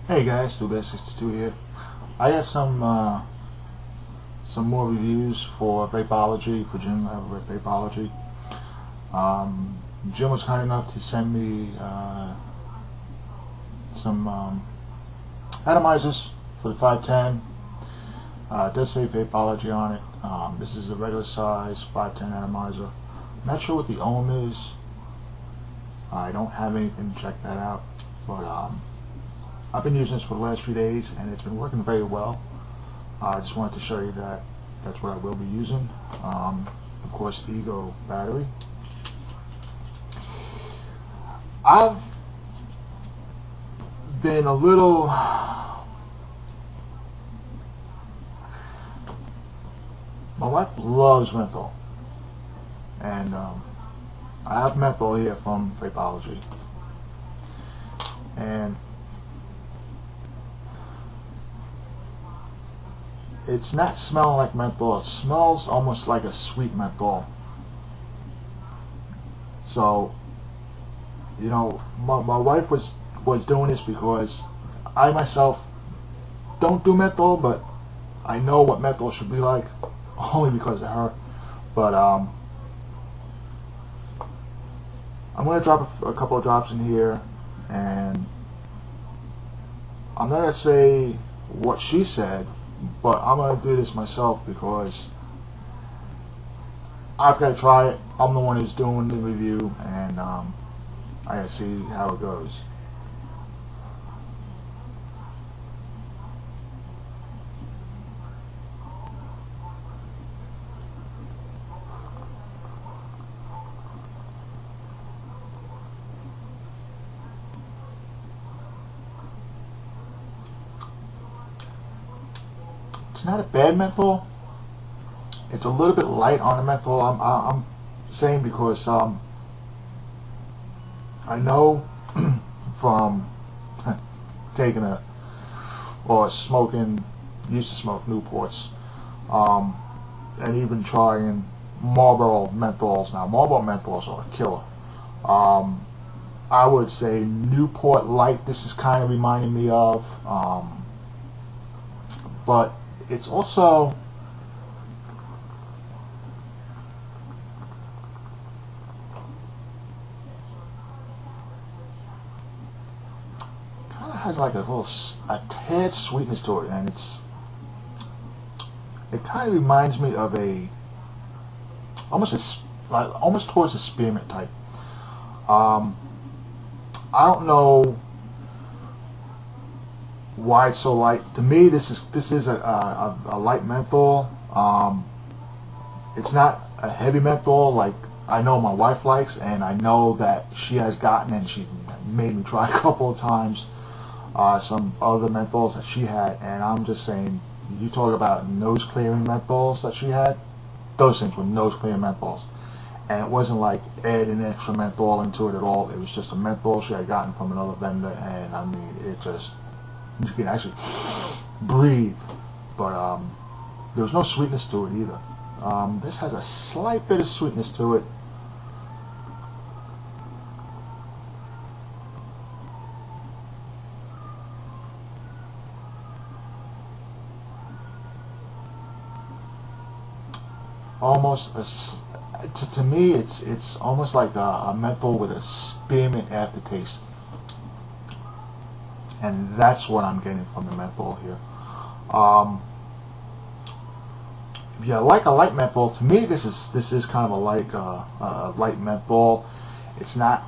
Hey guys, dept62 here. I got some more reviews for Vapoligy, for Jim over at Vapoligy. Jim was kind enough to send me some atomizers for the 510. It does say Vapoligy on it. This is a regular size 510 atomizer. I'm not sure what the ohm is. I don't have anything to check that out, but I've been using this for the last few days and it's been working very well. I just wanted to show you that that's what I will be using. Of course, Ego battery. I've been a little my wife loves menthol, and I have menthol here from Vapoligy, and it's not smelling like menthol. It smells almost like a sweet menthol. So, you know, my wife was doing this because I myself don't do menthol, but I know what menthol should be like, only because of her. But I'm going to drop a couple of drops in here, and I'm not going to say what she said, but I'm going to do this myself because I've got to try it. I'm the one who's doing the review, and I got to see how it goes. It's not a bad menthol. It's a little bit light on the menthol. I'm saying because I know from taking used to smoke Newports, and even trying Marlboro menthols. Now Marlboro menthols are a killer. I would say Newport Light, this is kind of reminding me of, but it's also kind of has like a tad sweetness to it, and it kind of reminds me of almost towards a spearmint type. I don't know why it's so light. To me, this is a light menthol. It's not a heavy menthol like I know my wife likes, and I know that she has gotten, and she made me try a couple of times some other menthols that she had, and I'm just saying, you talk about nose clearing menthols that she had, those things were nose clearing menthols. And it wasn't like adding extra menthol into it at all. It was just a menthol she had gotten from another vendor, and I mean, it just, you can actually breathe. But there was no sweetness to it either. This has a slight bit of sweetness to it. Almost to me, it's almost like a menthol with a spearmint aftertaste, and that's what I'm getting from the menthol here. If you like a light menthol, to me this is kind of a light menthol. It's not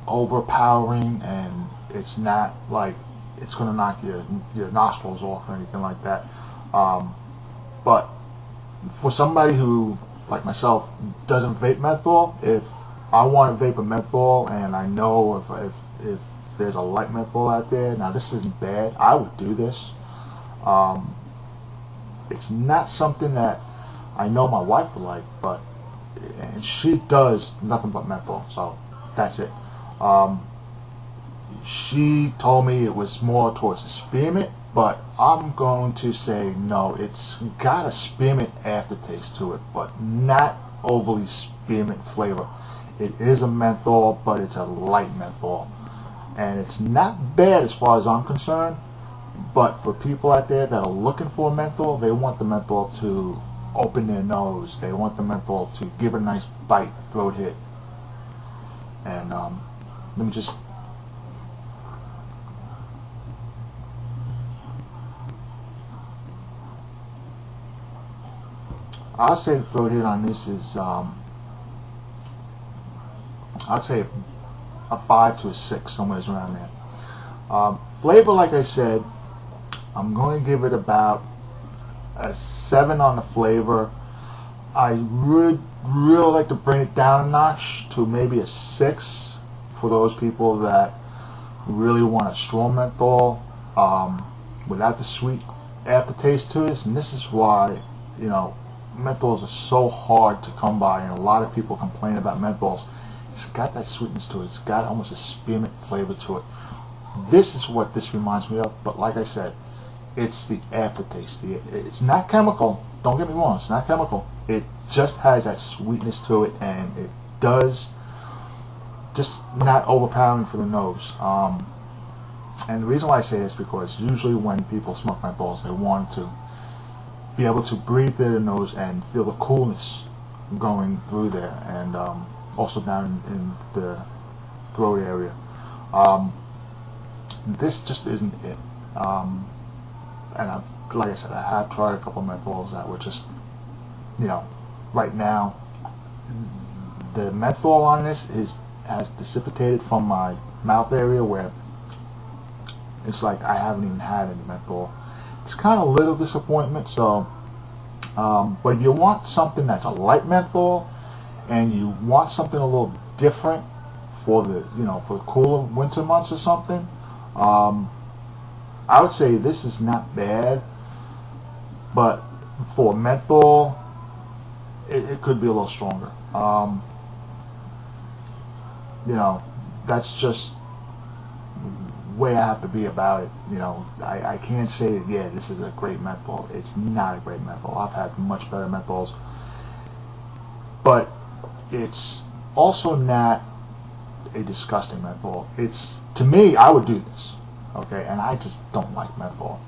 overpowering, and it's not like it's going to knock your nostrils off or anything like that. But for somebody who, like myself, doesn't vape menthol, if I want to vape a menthol and I know if there's a light menthol out there, now this isn't bad, I would do this. It's not something that I know my wife would like, but and she does nothing but menthol, so that's it. She told me it was more towards the spearmint, but I'm going to say no, it's got a spearmint aftertaste to it, but not overly spearmint flavor. It is a menthol, but it's a light menthol, and it's not bad as far as I'm concerned. But for people out there that are looking for a menthol, they want the menthol to open their nose. They want the menthol to give a nice bite, throat hit. And let me just... I'll say the throat hit on this is, I'd say a 5 to a 6, somewhere around there. Flavor, like I said, I'm going to give it about a 7 on the flavor. I would really like to bring it down a notch to maybe a 6 for those people that really want a strong menthol without the sweet aftertaste to it. And this is why, you know, menthols are so hard to come by, and a lot of people complain about menthols. It's got that sweetness to it. It's got almost a spearmint flavor to it. This is what this reminds me of, but like I said, it's the aftertaste. It's not chemical. Don't get me wrong. It's not chemical. It just has that sweetness to it, and it does just not overpowering for the nose. And the reason why I say this is because usually when people smoke menthols, they want to be able to breathe through their nose and feel the coolness going through there, and also down in the throat area. This just isn't it. And like I said, I have tried a couple of menthols that were just, you know, right now the menthol on this has dissipated from my mouth area, where it's like I haven't even had any menthol. It's kind of a little disappointment. So but if you want something that's a light menthol and you want something a little different for the, you know, for the cooler winter months or something, I would say this is not bad, but for menthol, it could be a little stronger. You know, that's just the way I have to be about it. You know, I can't say that, yeah, this is a great menthol. It's not a great menthol. I've had much better menthols, but it's also not a disgusting menthol. It's, to me, I would do this. Okay, and I just don't like menthol.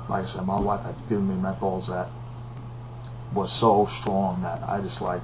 Like I said, my wife had given me menthols that was so strong that I just like,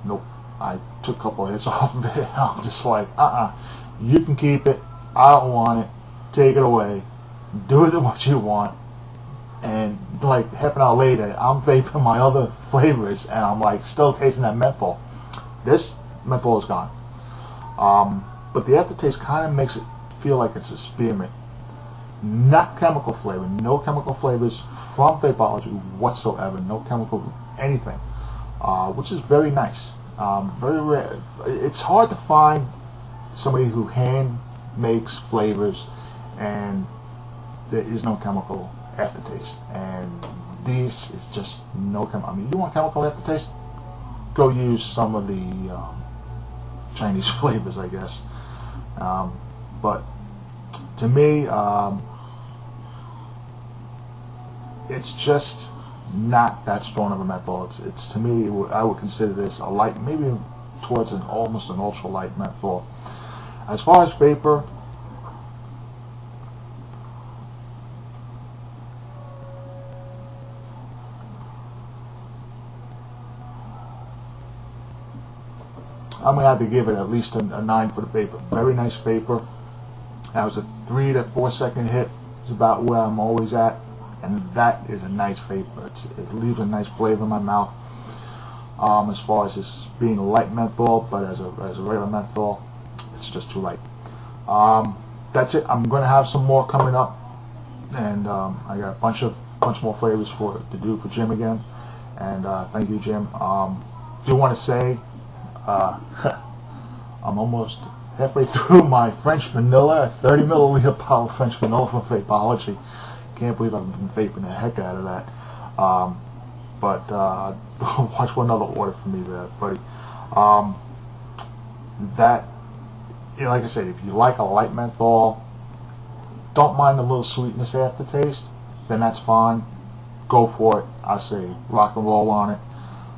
nope. I took a couple of hits off of it. I'm just like, you can keep it. I don't want it. Take it away. Do with it what you want. And like half an hour later, I'm vaping my other flavors, and I'm like still tasting that menthol. This menthol is gone. But the aftertaste kind of makes it feel like it's a spearmint. Not chemical flavor. No chemical flavors from Vapoligy whatsoever. No chemical anything, which is very nice. Very rare. It's hard to find somebody who hand makes flavors and there is no chemical aftertaste. And this is just no chemical. I mean, you want chemical aftertaste? Go use some of the Chinese flavors, I guess. But to me, it's just not that strong of a menthol. It's to me, I would consider this a light, maybe towards almost an ultra-light menthol. As far as vapor, I'm gonna have to give it at least a 9 for the vapor. Very nice vapor. That was a 3 to 4 second hit. It's about where I'm always at, and that is a nice vapor. It leaves a nice flavor in my mouth. As far as this being a light menthol, but as a regular menthol, it's just too light. That's it. I'm going to have some more coming up, and I got a bunch more flavors to do for Jim again. And thank you, Jim. Do want to say I'm almost halfway through my French vanilla, 30 milliliter bottle of French vanilla from Vapoligy. Can't believe I've been vaping the heck out of that. But watch one other order for me there, buddy. That, you know, like I said, if you like a light menthol, don't mind the little sweetness aftertaste, then that's fine. Go for it. I say rock and roll on it.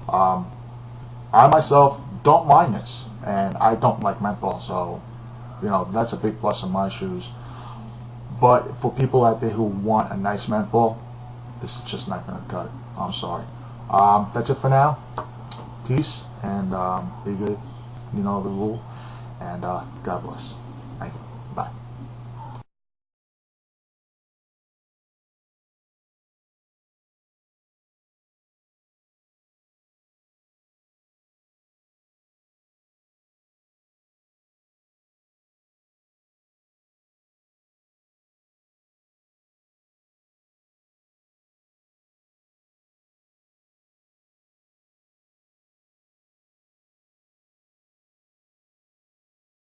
I myself don't mind this, and I don't like menthol, so you know that's a big plus in my shoes. But for people out there who want a nice menthol, this is just not going to cut it. I'm sorry. That's it for now. Peace, and be good. You know the rule. And God bless. Thank you. Bye.